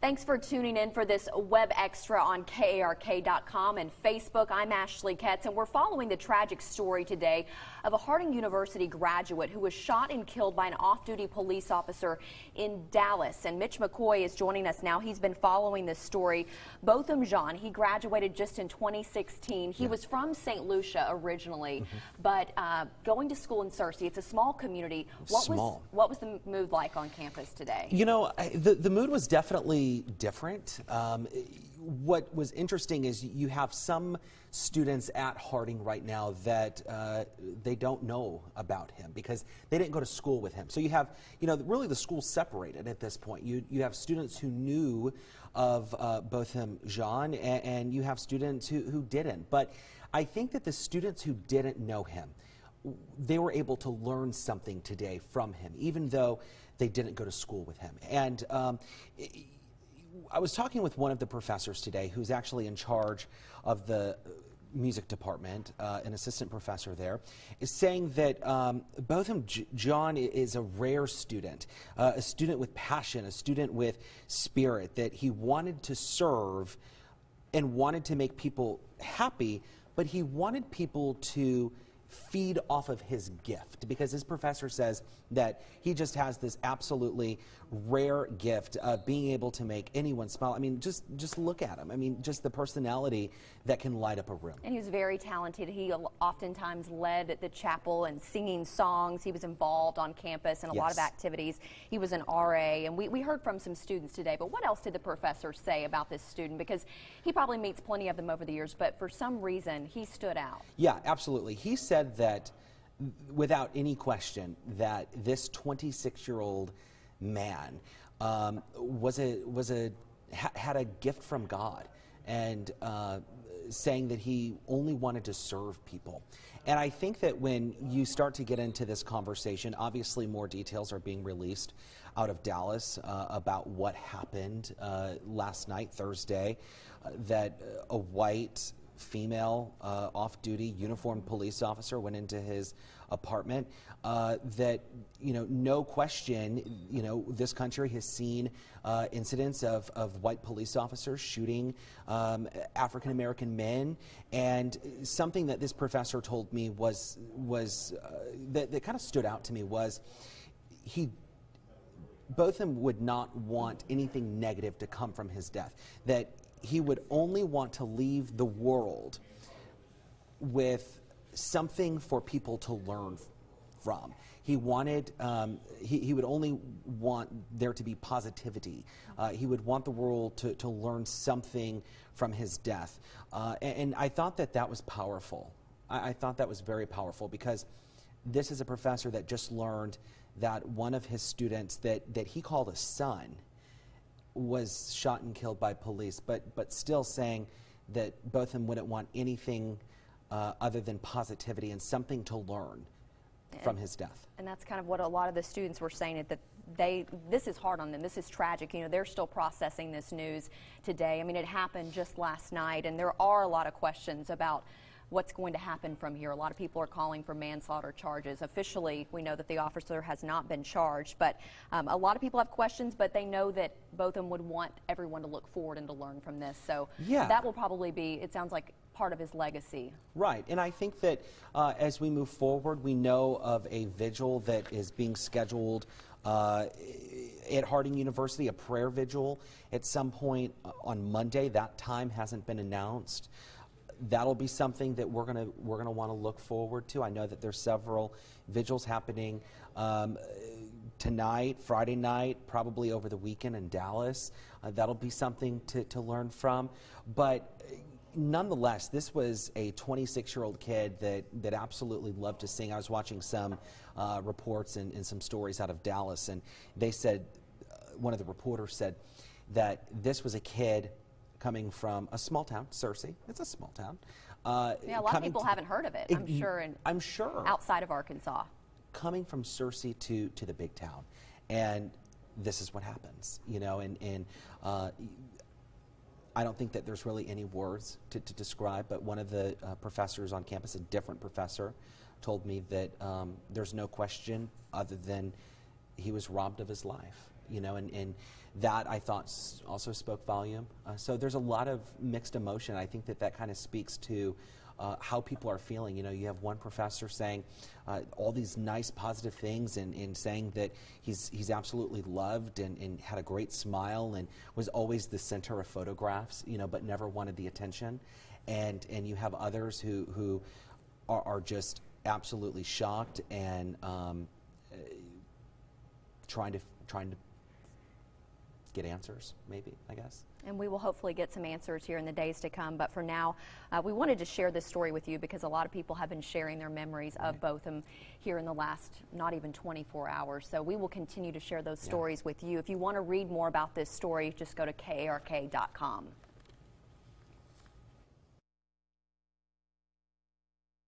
Thanks for tuning in for this web extra on KARK.com and Facebook. I'm Ashley Ketz, and we're following the tragic story today of a Harding University graduate who was shot and killed by an off-duty police officer in Dallas. And Mitch McCoy is joining us now. He's been following this story. Botham Jean, he graduated just in 2016. He was from St. Lucia originally, but going to school in Searcy. It's a small community. What was the mood like on campus today? You know, the mood was definitely different. What was interesting is you have some students at Harding right now that they don't know about him because they didn't go to school with him. So you have, really the school separated at this point. You have students who knew of Botham Jean, and you have students who didn't. But I think that the students who didn't know him, they were able to learn something today from him, even though they didn't go to school with him. And I was talking with one of the professors today who's actually in charge of the music department, an assistant professor there, is saying that Botham Jean is a rare student, a student with passion, a student with spirit, that he wanted to serve and wanted to make people happy, but he wanted people to feed off of his gift, because his professor says that he just has this absolutely rare gift of being able to make anyone smile. I mean, just look at him. I mean, just the personality that can light up a room. And he was very talented. He oftentimes led the chapel and singing songs. He was involved on campus in a lot of activities. He was an RA, and we heard from some students today. But what else did the professor say about this student? Because he probably meets plenty of them over the years, but for some reason he stood out. Yeah, absolutely. He said that without any question that this 26-year-old man had a gift from God, and saying that he only wanted to serve people. And I think that when you start to get into this conversation, obviously more details are being released out of Dallas about what happened last night, Thursday, that a white female off-duty uniformed police officer went into his apartment. That, no question, this country has seen incidents of white police officers shooting African-American men, and something that this professor told me was that kind of stood out to me was Botham would not want anything negative to come from his death, that he would only want to leave the world with something for people to learn from. He wanted, he would only want there to be positivity. He would want the world to learn something from his death. And I thought that was powerful. I thought that was very powerful, because this is a professor that just learned that one of his students that he called a son was shot and killed by police, but still saying that Botham wouldn't want anything other than positivity and something to learn from his death. And that's kind of what a lot of the students were saying, that this is hard on them. This is tragic. They're still processing this news today. I mean, it happened just last night, and there are a lot of questions about what's going to happen from here. A lot of people are calling for manslaughter charges. Officially, we know that the officer has not been charged, but a lot of people have questions, but they know that Botham would want everyone to look forward and to learn from this. So that will probably be, it sounds like, part of his legacy. Right, and I think that as we move forward, we know of a vigil that is being scheduled at Harding University, a prayer vigil at some point on Monday. That time hasn't been announced. That'll be something that we're gonna want to look forward to. I know that there's several vigils happening tonight, Friday night, probably over the weekend in Dallas. That'll be something to learn from. But nonetheless, this was a 26-year-old kid that absolutely loved to sing. I was watching some reports and some stories out of Dallas, and they said, one of the reporters said that this was a kid coming from a small town, Searcy. It's a small town. Yeah, a lot of people haven't heard of it, I'm sure. Outside of Arkansas. Coming from Searcy to the big town. And this is what happens, and I don't think that there's really any words to describe, but one of the professors on campus, a different professor, told me that there's no question other than he was robbed of his life. you know, and that I thought also spoke volume. So there's a lot of mixed emotion. I think that that kind of speaks to how people are feeling. You know, you have one professor saying all these nice positive things and saying that he's absolutely loved and had a great smile and was always the center of photographs, you know, but never wanted the attention. And you have others who are just absolutely shocked and trying to get answers, maybe, I guess. And we will hopefully get some answers here in the days to come. But for now, we wanted to share this story with you because a lot of people have been sharing their memories of Botham here in the last not even 24 hours. So we will continue to share those stories with you. If you want to read more about this story, just go to KARK.com.